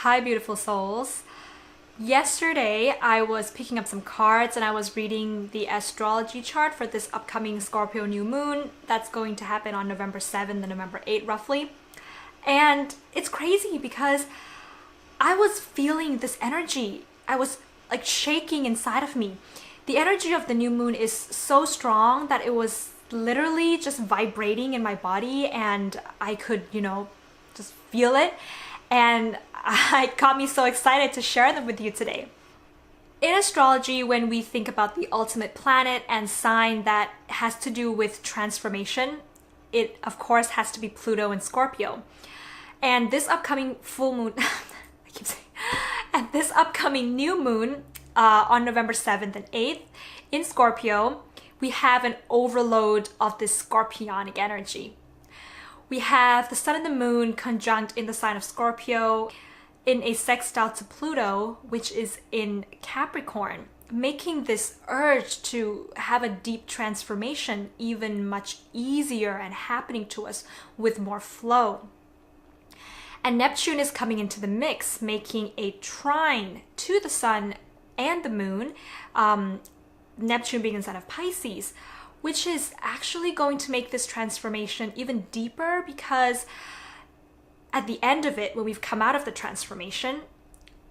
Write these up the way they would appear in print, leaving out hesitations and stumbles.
Hi, beautiful souls. Yesterday, I was picking up some cards and I was reading the astrology chart for this upcoming Scorpio new moon that's going to happen on November 7th and November 8th, roughly. And it's crazy because I was feeling this energy. I was like shaking inside of me. The energy of the new moon is so strong that it was literally just vibrating in my body and I could, just feel it. And it got me so excited to share them with you today. In astrology, when we think about the ultimate planet and sign that has to do with transformation, it of course has to be Pluto and Scorpio. And this upcoming full moon, I keep saying, and this upcoming new moon on November 7th and 8th in Scorpio, we have an overload of this scorpionic energy. We have the sun and the moon conjunct in the sign of Scorpio in a sextile to Pluto, which is in Capricorn, making this urge to have a deep transformation even much easier and happening to us with more flow. And Neptune is coming into the mix, making a trine to the sun and the moon, Neptune being inside of Pisces, which is actually going to make this transformation even deeper because at the end of it, when we've come out of the transformation,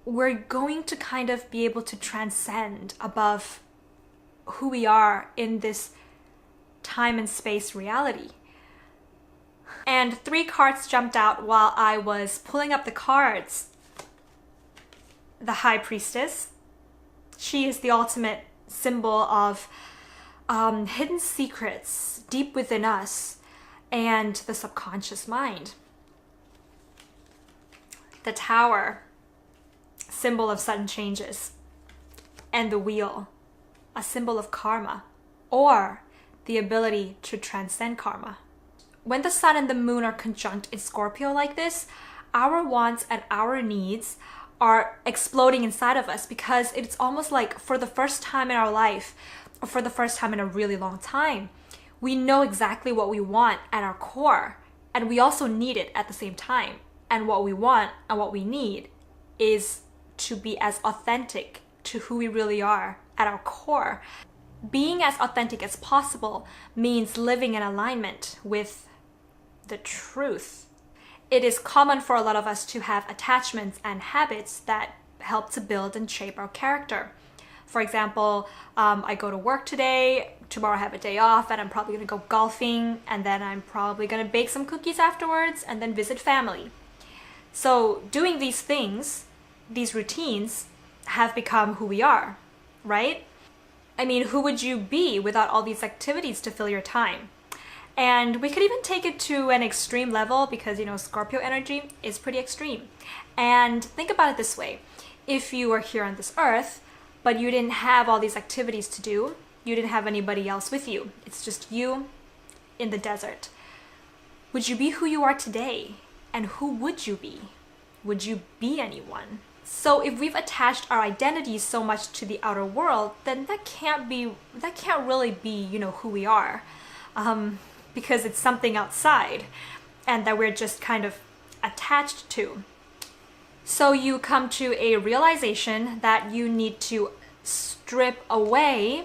we're going to kind of be able to transcend above who we are in this time and space reality. And 3 cards jumped out while I was pulling up the cards. The High Priestess. She is the ultimate symbol of hidden secrets deep within us and the subconscious mind. The Tower, symbol of sudden changes. And the Wheel, a symbol of karma or the ability to transcend karma. When the sun and the moon are conjunct in Scorpio like this, our wants and our needs are exploding inside of us because it's almost like for the first time in our life, or for the first time in a really long time, we know exactly what we want at our core, and we also need it at the same time. And what we want and what we need is to be as authentic to who we really are at our core. Being as authentic as possible means living in alignment with the truth. It is common for a lot of us to have attachments and habits that help to build and shape our character. For example, I go to work today, tomorrow I have a day off, and I'm probably gonna go golfing, and then I'm probably gonna bake some cookies afterwards, and then visit family. So doing these things, these routines, have become who we are, right? I mean, who would you be without all these activities to fill your time? And we could even take it to an extreme level because, Scorpio energy is pretty extreme. And think about it this way. If you were here on this earth, but you didn't have all these activities to do, you didn't have anybody else with you, it's just you in the desert, would you be who you are today? And who would you be? Would you be anyone? So if we've attached our identities so much to the outer world, then that can't really be, who we are. Because it's something outside and that we're just kind of attached to. So you come to a realization that you need to strip away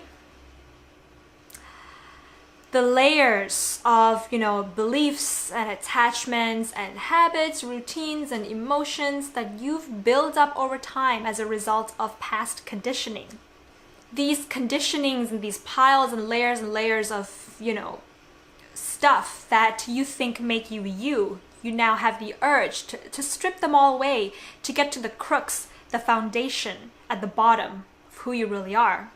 the layers of, beliefs and attachments and habits, routines and emotions that you've built up over time as a result of past conditioning. These conditionings and these piles and layers of, stuff that you think make you you now have the urge to strip them all away to get to the crux, the foundation at the bottom of who you really are.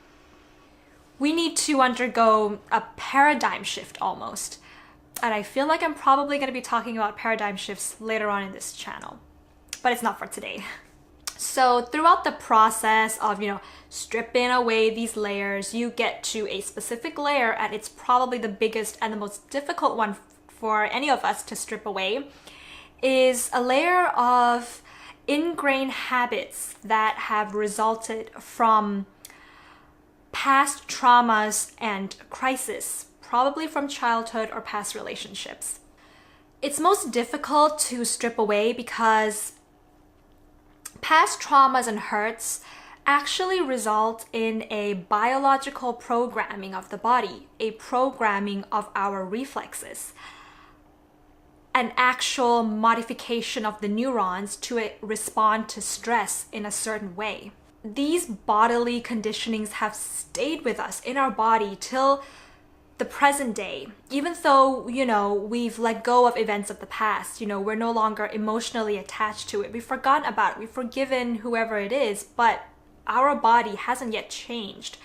We need to undergo a paradigm shift almost. And I feel like I'm probably going to be talking about paradigm shifts later on in this channel, but it's not for today. So throughout the process of, stripping away these layers, you get to a specific layer, and it's probably the biggest and the most difficult one for any of us to strip away, is a layer of ingrained habits that have resulted from past traumas and crisis, probably from childhood or past relationships. It's most difficult to strip away because Past traumas and hurts actually result in a biological programming of the body, a programming of our reflexes, an actual modification of the neurons to respond to stress in a certain way. These bodily conditionings have stayed with us in our body till the present day, even though, we've let go of events of the past, we're no longer emotionally attached to it. We've forgotten about it. We've forgiven whoever it is, but our body hasn't yet changed.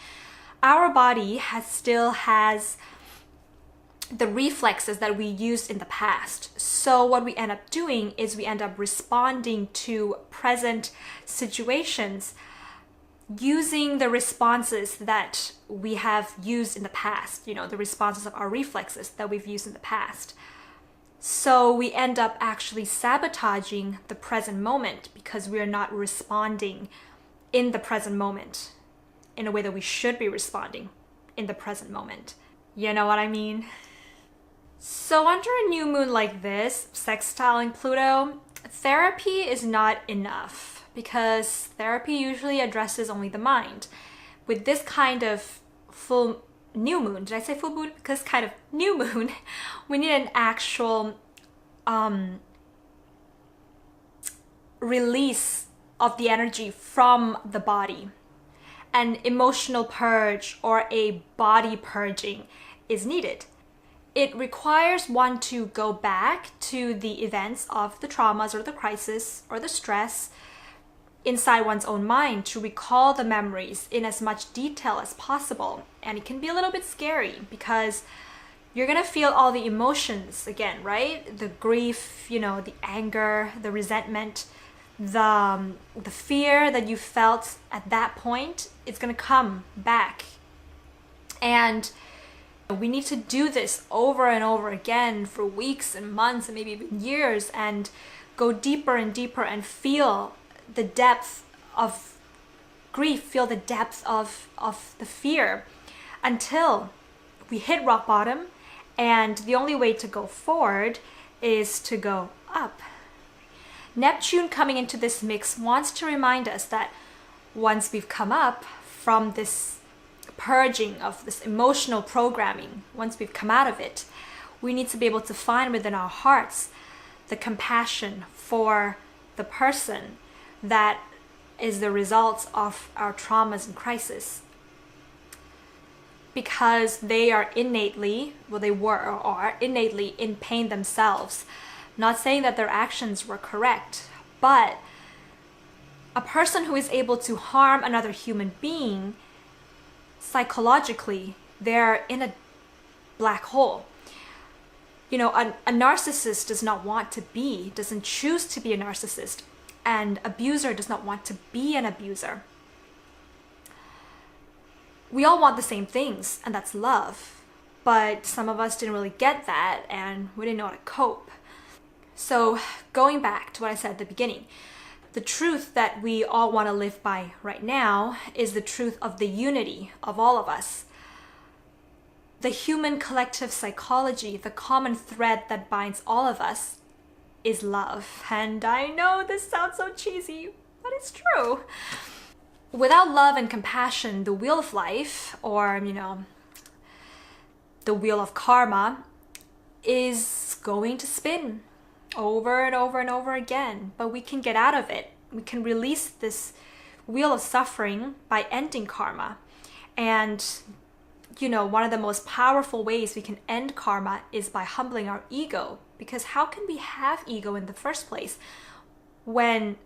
Our body still has the reflexes that we used in the past. So what we end up doing is we end up responding to present situations using the responses that we have used in the past, the responses of our reflexes that we've used in the past. So we end up actually sabotaging the present moment because we are not responding in the present moment in a way that we should be responding in the present moment. You know what I mean? So under a new moon like this, sextiling Pluto, therapy is not enough, because therapy usually addresses only the mind. With this kind of full new moon, did I say full moon? Because kind of new moon, we need an actual release of the energy from the body. An emotional purge or a body purging is needed. It requires one to go back to the events of the traumas or the crisis or the stress inside one's own mind to recall the memories in as much detail as possible. And it can be a little bit scary because you're gonna feel all the emotions again, right? The grief, the anger, the resentment, the fear that you felt at that point, it's gonna come back. And we need to do this over and over again for weeks and months and maybe even years, and go deeper and deeper and feel the depth of grief, feel the depth of the fear until we hit rock bottom. And the only way to go forward is to go up. Neptune coming into this mix wants to remind us that once we've come up from this purging of this emotional programming, once we've come out of it, we need to be able to find within our hearts the compassion for the person that is the result of our traumas and crisis. Because they are innately, they were or are innately in pain themselves. Not saying that their actions were correct, but a person who is able to harm another human being, psychologically, they're in a black hole. A narcissist doesn't choose to be a narcissist. And abuser does not want to be an abuser. We all want the same things, and that's love. But some of us didn't really get that, and we didn't know how to cope. So going back to what I said at the beginning, the truth that we all want to live by right now is the truth of the unity of all of us. The human collective psychology, the common thread that binds all of us, is love. And I know this sounds so cheesy, but it's true. Without love and compassion, the wheel of life, or the wheel of karma, is going to spin over and over and over again. But we can get out of it. We can release this wheel of suffering by ending karma. And one of the most powerful ways we can end karma is by humbling our ego. Because how can we have ego in the first place when,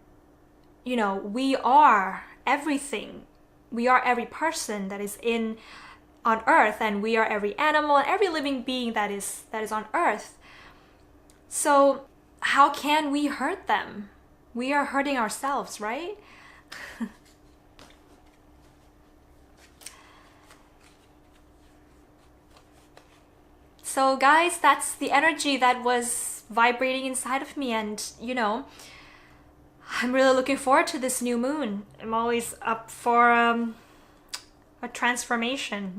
we are everything. We are every person that is on earth, and we are every animal and every living being that is on earth. So how can we hurt them? We are hurting ourselves, right? So guys, that's the energy that was vibrating inside of me, and I'm really looking forward to this new moon. I'm always up for a transformation,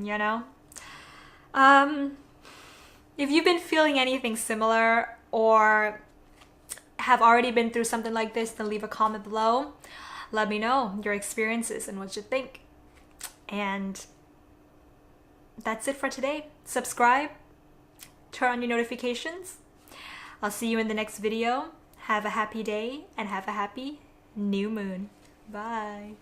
If you've been feeling anything similar or have already been through something like this, then leave a comment below. Let me know your experiences and what you think. And that's it for today. Subscribe, turn on your notifications. I'll see you in the next video. Have a happy day and have a happy new moon. Bye.